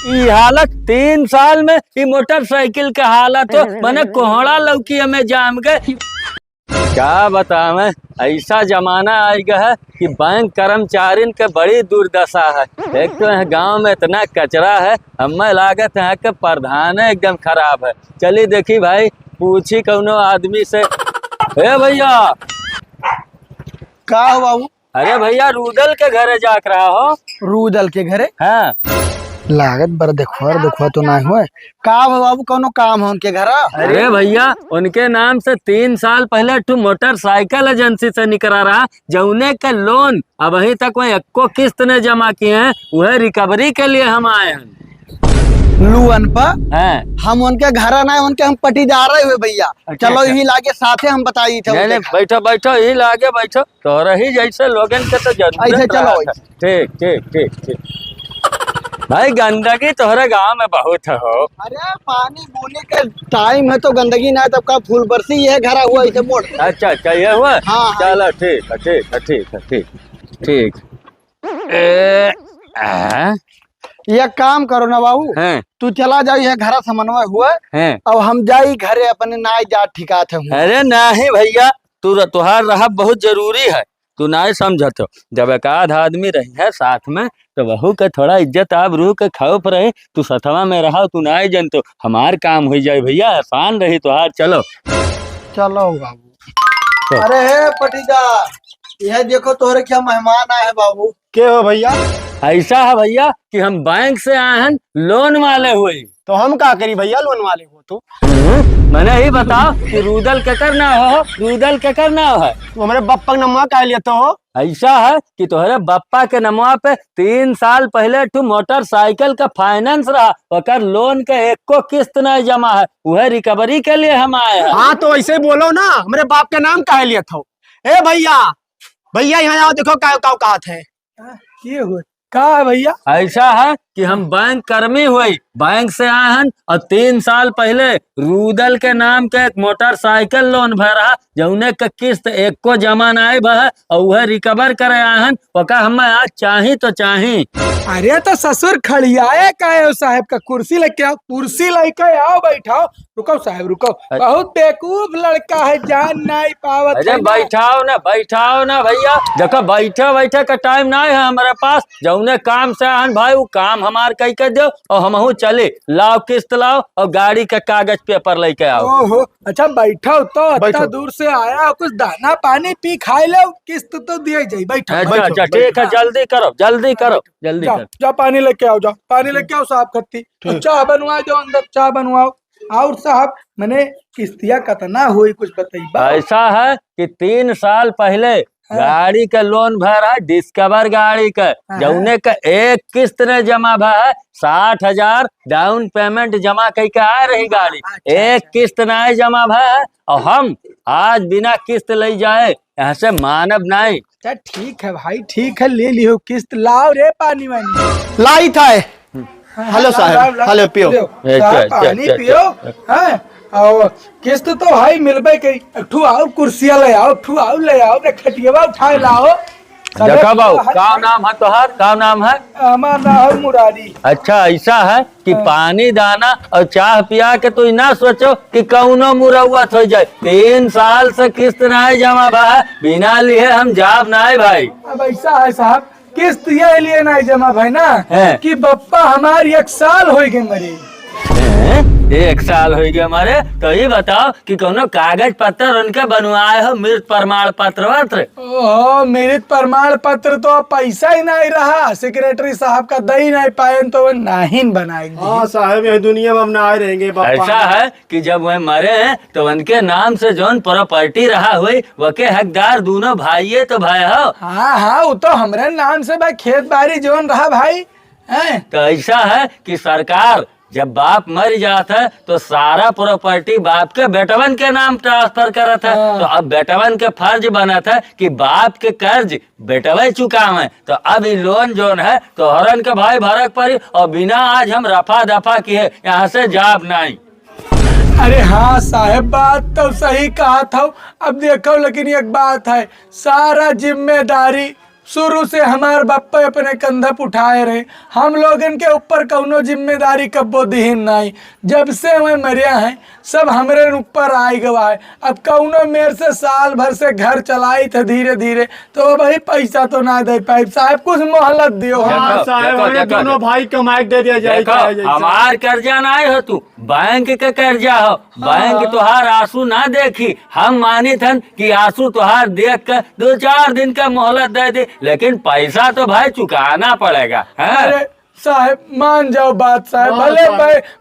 ई हालत 3 साल में ई मोटरसाइकिल के हालत हो मैंने कोहड़ा लौकी हमें जाम गए। क्या बतावे, ऐसा जमाना आ गया है कि बैंक कर्मचारियों के बड़ी दुर्दशा है। एक तो यहाँ गांव में इतना कचरा है, हमें लागत है कि प्रधान एकदम खराब है। चलिए देखी भाई, पूछी कौनो आदमी से। ए भैया, का हो बाबू? अरे भैया रूदल के घरे जाक रहा हो? रूदल के घरे हाँ लागत बर देखो तो ना हुए। का हो बाबू, कोनो काम हो उनके घर? अरे भैया, उनके नाम से 3 साल पहले टू मोटरसाइकिल एजेंसी से निकला रहा, जौने का लोन अब अभी तक वही एको किस्त ने जमा किए हैं, वह रिकवरी के लिए हम आए हैं। लुअन पर हैं? हम उनके घर ना उनके हम पटीदार हुए भैया। अच्छा, चलो अच्छा। यही लागे साथे हम बताई थे नहीं नहीं, उनके घर। बैठो बैठो, यही लागे बैठो, तोरा ही जैसे लोगन के तो जरूरत ऐसे चलो, रहा था। ठीक ठीक ठीक ठीक। भाई गंदगी तोहरे गांव में बहुत हो। अरे पानी बोने के टाइम है तो गंदगी ना है, तब का फूल बरसी है घर हुआ ऐसे मोड़। अच्छा अच्छा, ये हुआ। हाँ। चलो ठीक है ठीक है ठीक है ठीक ठीक। ए, आ, ये काम करो ना बाबू, हैं तू चला जाओ, ये घर समन्वय हुआ हैं। अब हम जाई घरे अपने नाई जा ठिकाते हूँ। अरे नहीं भैया, तुहार रहा बहुत जरूरी है। तू नहीं समझत हो, जब एक आध आदमी रही है साथ में तो वहू के थोड़ा इज्जत आब रूह के खौफ रहे। तू सथवा में रहा, तू नहीं जनतो, हमार काम हो जाए भैया, आसान रही तुहार। चलो चलो बाबू। अरे हे पटीदार, यह देखो तोहरे क्या मेहमान आए हैं बाबू। के हो भैया? ऐसा है भैया कि हम बैंक से आए हैं लोन वाले हुए। तो हम का करी भैया लोन वाले हो तो? मैंने ही बताओ कि रूदल के करना हो, रूदल के करना है। तू हमारे बप्पा नमवा का लेते हो? ऐसा है कि तोहरे बप्पा के नमवा पे 3 साल पहले टू मोटरसाइकिल का फाइनेंस रहा, ओकर लोन के एको किस्त नहीं जमा है, वह रिकवरी के लिए हम आए हैं। हाँ तो ऐसे बोलो ना, हमारे बाप के नाम का लिए हो? ए भैया, भैया यहाँ आओ, देखो का कहा थे। ये हुआ का है भैया? ऐसा है कि हम बैंक कर्मी हुए, बैंक से आए हैं और 3 साल पहले रूदल के नाम के एक मोटरसाइकिल लोन भरा, जौने के किस्त एको जमा नहीं भा और वह रिकवर करे आए हैं। ओका हमें आज चाही तो चाही। अरे तो ससुर खड़ियाए का है साहब का, कुर्सी लेके आओ, कुर्सी लेके आओ, बैठाओ। रुको साहब रुको, बहुत बेवकूफ लड़का है, जान नहीं पावत। अरे बैठाओ ना भैया, देखो बैठे बैठे का टाइम नहीं है हमारे पास। जौने काम से आन भाई वो काम हमार कही के दो और हमहू चले। लाओ किस्त लाओ और गाड़ी के कागज पेपर लेके आओ। ओहो अच्छा, बैठो तो इतना दूर से आया, कुछ दाना पानी पी खाए लो, किस्त तो दिए जाए। बैठो अच्छा अच्छा ठीक है, जल्दी करो जल्दी करो जल्दी करो। जाओ पानी लेके आओ, जाओ पानी लेके आओ साहब खत्ती। चाय बनवा जाओ, अंदर चाय बनवाओ। और साहब मैंने किस्तिया कितना हुई कुछ बताइए। ऐसा है कि 3 साल पहले गाड़ी का लोन भरा, डिस्कवर गाड़ी का, जौने का एक किस्त ने जमा भा 60,000 डाउन पेमेंट जमा कई के आ रही गाड़ी। एक किस्त नहीं जमा भा और हम आज बिना किस्त ले जाए यहाँ से मानव नहीं। ठीक है भाई, ठीक है, ले लियो किस्त। लाओ रे पानी वानी लाई था। हेलो साहब, हेलो पियो पानी पियो। हैं और किस्त तो भाई मिलबे कई। ठू आओ कुर्सिया ले आओ, ठू आओ ले आओ, खटियावा उठाए लाओ। देखा बाबू, का नाम है तोहार? का नाम है? हमारा नाम है मुरारी। अच्छा ऐसा है कि पानी दाना और चाह पिया के तू ना सोचो कि कौनो मुरौवत हो जाए। 3 साल से किस्त नहीं जमा भा, बिना लिए हम जाब नहीं भाई। अब ऐसा है साहब, किस्त ये लिए नहीं जमा भाई ना कि बप्पा हमारी 1 साल हो गए मरे। 1 साल हो गया हमारे, तो ये बताओ कि कोनो कागज पत्र उनके बनवाए हो, मृत प्रमाण पत्र वत्र? ओहो, मृत प्रमाण पत्र तो पैसा ही नहीं रहा, सेक्रेटरी साहब का दही नहीं पाए तो वो नहीं बनाएंगे। हाँ साहब, यह दुनिया में हम ना रहेंगे। ऐसा है कि जब वह मरे हैं तो उनके नाम से जोन प्रॉपर्टी रहा हुई वके हकदार दोनों भाई तो भाई हो। हाँ हाँ, वो तो हमारे नाम से भाई खेत बाड़ी जोन रहा भाई है। तो ऐसा है कि सरकार जब बाप मर जाता है तो सारा प्रॉपर्टी बाप के बेटवन के नाम ट्रांसफर करता है। तो अब बेटवन के फर्ज बना था कि बाप के कर्ज बेटवे चुकावे। तो अब ये लोन जोन है तो हरन के भाई भरक पड़ी और बिना आज हम रफा दफा किए यहाँ से जाब नहीं। अरे हाँ साहब, बात तो सही कहा था। अब देखो लेकिन एक बात है, सारा जिम्मेदारी शुरू से हमार बापा अपने कंधा उठाए रहे, हम लोगन के ऊपर कौनो जिम्मेदारी कब्बो दिहिन नहीं। जब से मैं मरिया है सब हमरे ऊपर आई गवा है। अब कौनो मेरे से साल भर से घर चलाई थे धीरे धीरे, तो वही पैसा तो ना दे पाए। साहब कुछ मोहलत दियो। हाँ साहब, हमें दोनों भाई को माइक दे दिया जाए। हमार कर्जा ना हो, तू बैंक के कर्जा हो। बैंक तुहार आंसू ना देखी, हम मानी थन कि आंसू तुहार देख कर 2-4 दिन का मोहलत दे दे, लेकिन पैसा तो भाई चुकाना पड़ेगा। अरे साहब मान जाओ बात साहब, भले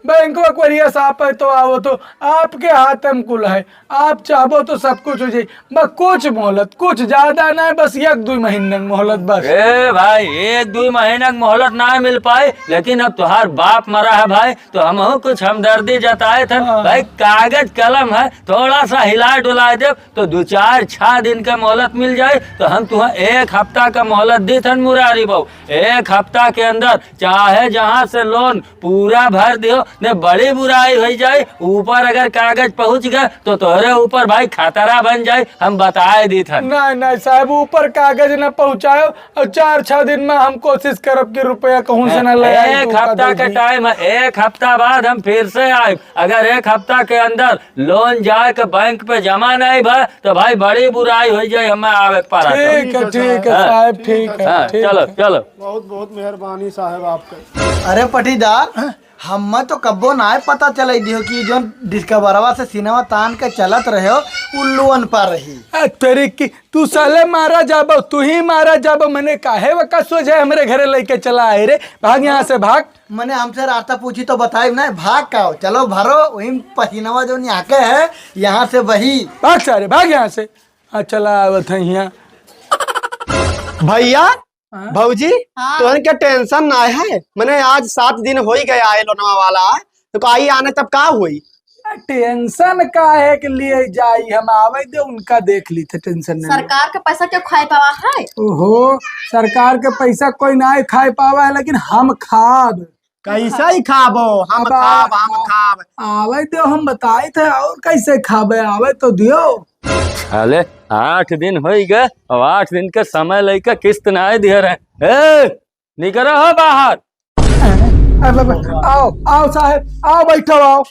बैंक वरिया साहब है तो आओ, तो आपके हाथ में कुल है। आप चाहो तो सब कुछ हो जाए, बस कुछ मोहलत, कुछ ज्यादा ना है, बस 1-2 महीने मोहलत बस। ए भाई 1-2 महीना मोहलत ना मिल पाए, लेकिन अब तुहार बाप मरा है भाई, तो हम कुछ हमदर्दी जताए थे भाई। कागज कलम है, थोड़ा सा हिला डुला दे तो 2-4-6 दिन का मोहलत मिल जाए। तो हम तुम्हें 1 हफ्ता का मोहलत दी थन मुरारी बहू। 1 हफ्ता के अंदर चाहे जहाँ से लोन पूरा भर दियो, ने बड़ी बुराई हो जाए, ऊपर अगर कागज पहुँच गए तो तोहरे ऊपर भाई खतरा बन जाए। हम बताए दी था। नहीं साहब, ऊपर कागज न पहुँचाओ और 4-6 दिन में हम कोशिश करब कि रुपया कहूँ से न ले। 1 हफ्ता का टाइम है, 1 हफ्ता बाद हम फिर से आए। अगर 1 हफ्ता के अंदर लोन जाए के बैंक पे जमा नहीं भा तो भाई बड़ी बुराई हो जाए, हमें आवे पर। ठीक है साहब, ठीक है। चलो चलो, बहुत बहुत मेहरबानी साहब आपका। अरे पटीदार, हमें तो कब्बो ना पता चल दियो कि जो डिस्कवरवा से सिनेमा तान के चलत रहे हो उल्लूअन पर रही। तेरी की तू साले मारा जाबो, तू ही मारा जाबो। मैंने काहे वका सोचे हमरे घरे लेके चला आए रे, भाग यहाँ से भाग। मैंने हमसे रास्ता पूछी तो बताई ना, भाग का हो। चलो भरो वही पसीनावा जो यहाँ के है, यहाँ से वही भाग सारे, भाग यहाँ से। हाँ चला आवत है यहाँ। भैया भौजी, तो क्या टेंशन ना है? मैंने आज 7 दिन हो ही गए आए लोनवा वाला, तो आई आने तब का हुई? टेंशन का है कि लिए जाई, हम आवे दे उनका देख ली थे। टेंशन नहीं। सरकार के पैसा क्यों खाए पावा है? ओहो, सरकार के पैसा कोई ना खाए पावा है, लेकिन हम खाब। कैसा ही खाबो? हम खाब। आवे दो, हम बताए थे। और कैसे खाबे, आवे तो दियो। अरे 8 दिन हो गए और 8 दिन का समय लेकर किस्त ना दिया रहे। निकलो हो बाहर। आओ साहब, आओ बैठो, आओ।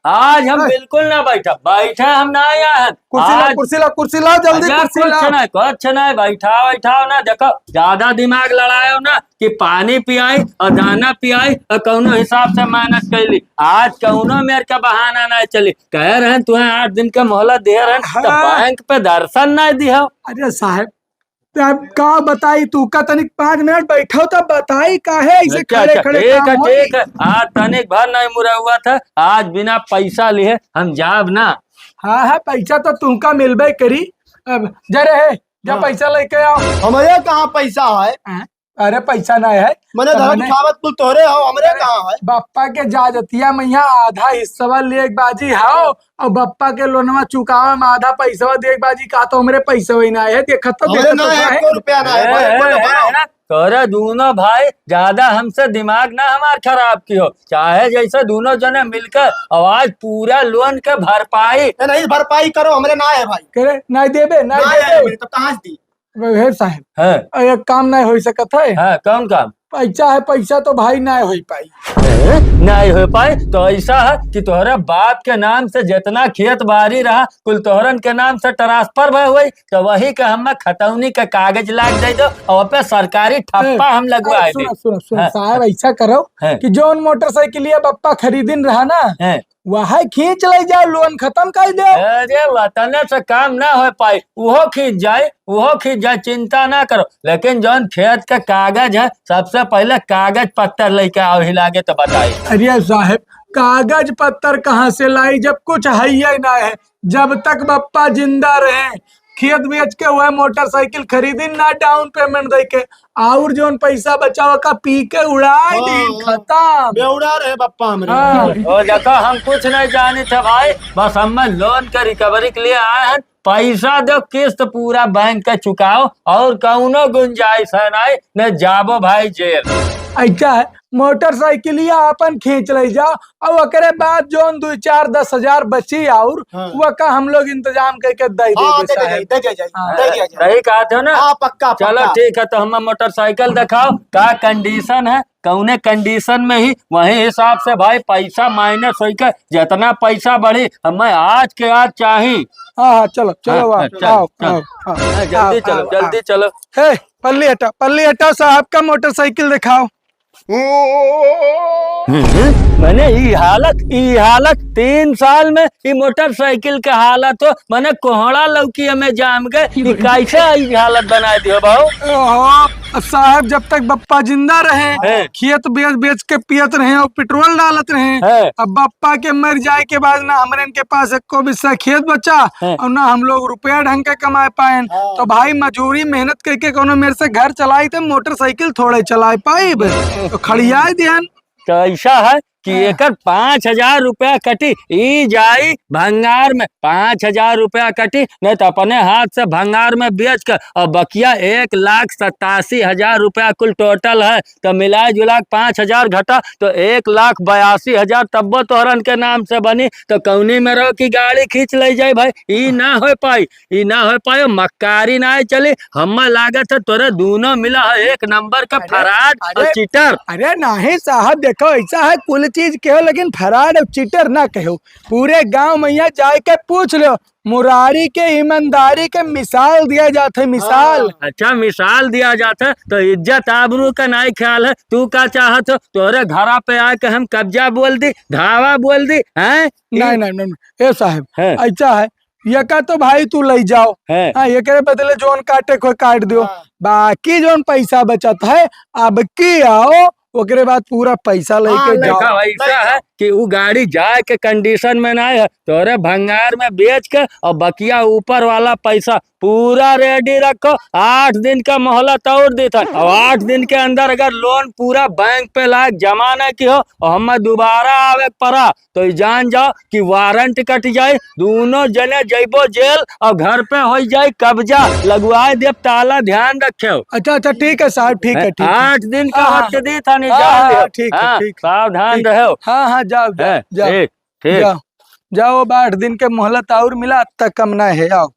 आज हम बिल्कुल ना बैठा हम ना आया है। कुर्सी ला जल्दी, कुर्सी ला। कुछ नहीं, बैठाओ ना। देखो ज्यादा दिमाग लड़ायो ना कि पानी पियाई और दाना पियाई और कौनो हिसाब से मेहनत कैली। आज कौनो मेरे का बहाना नहीं चली। कह रहे तुम्हें 8 दिन का मोहलत दे रहे, तो बैंक पे दर्शन नहीं दिया। अरे साहब का बताई, तू का तनिक 5 मिनट बैठो तब बताई काहे ऐसे खड़े खड़े। ठीक है। आज तनिक भर नहीं मुरा हुआ था, आज बिना पैसा लिए हम जाब ना। हाँ पैसा तो तुमका मिलबे करी। अब जरे है जब पैसा लेके आओ। हमारे कहाँ पैसा है? अरे पैसा ना है, मैंने धर्मखावत कुल तोरे हो, हमरे कहाँ है? बप्पा के जाजतिया मैया आधा हिस्सा ले बाजी हाओ, और बप्पा के लोनवा चुकावा में आधा पैसा दे बाजी। का तो हमरे पैसा ही ना है, देखत तो रुपया ना है। तोरे दोनों भाई ज्यादा हमसे दिमाग ना हमार खराब की हो। चाहे जैसे दोनों जने मिलकर आवाज पूरा लोन के भरपाई नहीं, भरपाई करो, हमरे ना है भाई। करे नहीं देबे, नहीं देबे तब कहाँ से दी? साहब है एक काम नहीं हो सकत है। कौन काम? पैसा है, पैसा तो भाई नहीं हो पाई। नहीं हो पाए तो ऐसा है कि तोहरा बाप के नाम से जितना खेत बाड़ी रहा कुल तोहरन के नाम से ट्रांसफर भय हुई, तो वही का हम खतौनी का कागज लाग दे दो और पे सरकारी ठप्पा हम लगवा दे। सुनो साहब, ऐसा करो कि जोन मोटरसाइकिल बप्पा खरीदिन रहा ना, वह खींच ले जाए, लोन खत्म कर दे। अरे वतन से काम ना हो पाई, वो खींच जाए, चिंता ना करो। लेकिन जौन खेत का कागज है, सबसे पहले कागज पत्तर लेके आओ, हिलागे तो बताई। अरे साहब कागज पत्तर कहाँ से लाई, जब कुछ है ही ना है। जब तक बप्पा जिंदा रहे खेत बेच के वह मोटरसाइकिल खरीदी ना, डाउन पेमेंट दे के, और जोन पैसा बचाओ का पी के उड़ाई दी, खत्म। उड़ा रहे बप्पा हमरे। देखो हम कुछ नहीं जाने थे भाई, बस हम लोन का रिकवरी के लिए आए हैं। पैसा दो, किस्त पूरा बैंक का चुकाओ, और कौनो गुंजाइश है नहीं, न जाबो भाई जेल। ऐसा है मोटरसाइकिलिया अपन खींच ले जाओ और ओकरे बाद जोन 2-4-10 हजार बची और वो का हम लोग इंतजाम करके दे हाँ, देंगे साहब। दे दिया जाए। सही कहा थे ना। हाँ, पक्का चलो पक्का। ठीक है, तो हम मोटरसाइकिल दिखाओ का कंडीशन है, कौने कंडीशन में ही वही हिसाब से भाई पैसा माइनस होकर जितना पैसा बढ़ी हमें आज के आज चाहिए। हाँ चलो चलो हाँ, आओ चल, आओ चल। आओ आओ। जल्दी चलो आओ, जल्दी चलो। हे पल्ली हटाओ साहब का मोटरसाइकिल दिखाओ। मैंने ई हालत 3 साल में ई मोटरसाइकिल के हालत हो मैंने कोहड़ा लौकी हमें जाम गए ई कैसे ई हालत बना दियो भाऊ। ओहो साहब, जब तक बप्पा जिंदा रहे खेत बेच बेच के पियत रहे और पेट्रोल डालत रहे। अब बप्पा के मर जाए के बाद ना हमारे के पास एको बिस्सा खेत बचा और ना हम लोग रुपया ढंग के कमा पाए। तो भाई मजूरी मेहनत करके कोनो मेरे से घर चलाई तो मोटरसाइकिल थोड़े चला पाई तो खड़िया ध्यान। तो ऐसा है कि एकर 5,000 रुपया कटी ई जाई भंगार में, 5,000 रुपया कटी नहीं तो अपने हाथ से भंगार में बेच कर और बकिया 1,87,000 रुपया कुल टोटल है। तो मिला जुला 5,000 घटा तो 1,82,000 तब्बो तोहरन के नाम से बनी। तो कौनी में रहो कि गाड़ी खींच ले जाए भाई, ई ना हो पाई मक्कारी ना चली। हम लागत है तोरे दोनों मिला है एक नंबर का फराड और चीटर। अरे नहीं साहब, देखो ऐसा है कुल चीज कहो लेकिन फराड और चीटर ना कहो। पूरे गांव में जाए के पूछ लो, मुरारी के ईमानदारी के मिसाल दिया जाता है, मिसाल। अच्छा मिसाल दिया जाता है तो इज्जत आबरू का नहीं ख्याल है। तू क्या चाहत हो तोरे घरा पे आके हम कब्जा बोल दी, धावा बोल दी हैं? नहीं ए साहब ऐसा है ये का तो भाई तू ले जाओ। हाँ, ये के बदले जोन काटे को काट दो। बाकी जोन पैसा बचत है अब की आओ ओकरे बाद पूरा पैसा लेके जाओ। देखा ऐसा है कि वो गाड़ी जाए के कंडीशन में नहीं है, तोरे भंगार में बेच के और बकिया ऊपर वाला पैसा पूरा रेडी रखो। 8 दिन का मोहलत और देता और 8 दिन के अंदर अगर लोन पूरा बैंक पे लायक जमा न की हो और हम दोबारा आवे पड़ा तो जान जाओ कि वारंट कट जाए, दोनों जने जइबो जेल और घर पे हो जाए कब्जा लगवाए दे ताला। ध्यान रखे। अच्छा ठीक है साहब, ठीक है 8 दिन का वक्त दी था नहीं ठीक है सावधान रहो। हाँ जाओ ठीक जाओ 8 दिन के मोहलत और मिला तक कम ना है। आओ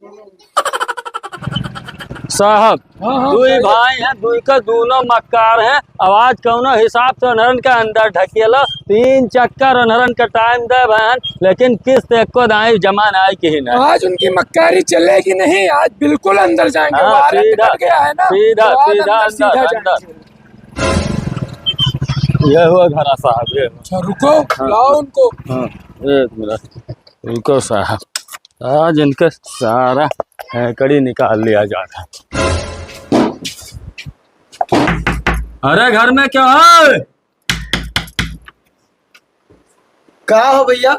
साहब दुई भाई हैं, दुई का दोनों मक्कार हैं। आवाज कौनो हिसाब से अनहरन का अंदर ढकेला 3 चक्कर अनहरन का टाइम दे बहन, लेकिन किस्त एको दाई जमा ना आई की ना। आज उनकी मक्कारी चलेगी नहीं, आज बिल्कुल अंदर जाएंगे। सीधा गया है ना सीधा अंदर। ये हुआ घरा साहब ये। अच्छा रुको लाओ उनको। एक मिनट रुको साहब, आज इनका सारा हैकड़ी निकाल लिया जाता। अरे घर में क्या है? का हो भैया?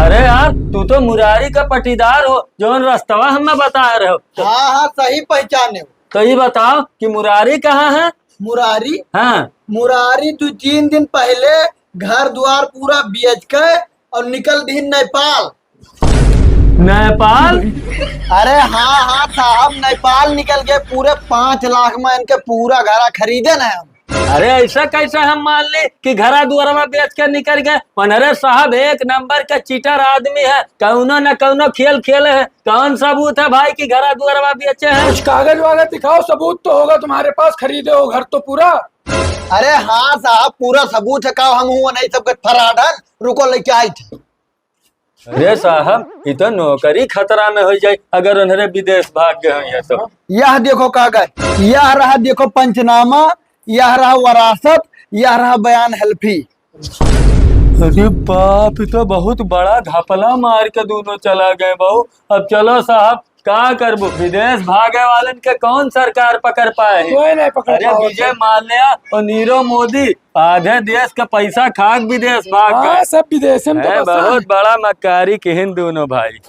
अरे यार तू तो मुरारी का पटीदार हो जोन रास्तवा हमें बता रहे हो। हाँ सही पहचाने हो। तो ये बताओ कि मुरारी कहाँ है? मुरारी? हाँ मुरारी 2-3 दिन पहले घर द्वार पूरा बेच के और निकल दी नेपाल। नेपाल? अरे हाँ साहब, नेपाल निकल गए। पूरे 5 लाख में इनके पूरा घर खरीदे ना हम। अरे ऐसा कैसा हम मान ले कि घरा दुआरा बेच कर निकल गए? अरे साहब एक नंबर का चीटर आदमी है, कौनो न कौनो खेल खेले है। कौन सबूत है भाई कि घरा दुआरा बेचे हैं? कुछ कागज वागज दिखाओ, सबूत तो होगा तुम्हारे पास, खरीदे हो घर तो पूरा। अरे हाँ साहब पूरा सबूत है। का हम हुआ नहीं सबके फराड है। रुको लेके आई थे। अरे साहब ये तो नौकरी खतरा में हो जाए अगर उन्हें विदेश भाग गए तो। यह देखो कागज, यह रहा देखो पंचनामा, यह रहा वरासत, यह रहा बयान हल्फी। अरे बाप, तो बहुत बड़ा घपला मार के दोनों चला गए बहू। अब चलो साहब का करबो, विदेश भागे वालन के कौन सरकार पकड़ पाए? कोई नहीं पकड़। अरे विजय माल्या और नीरव मोदी आधे देश का पैसा खाक विदेश भाग गए। सब विदेश में। बहुत बड़ा मक्कारी के हिंद दोनों भाई।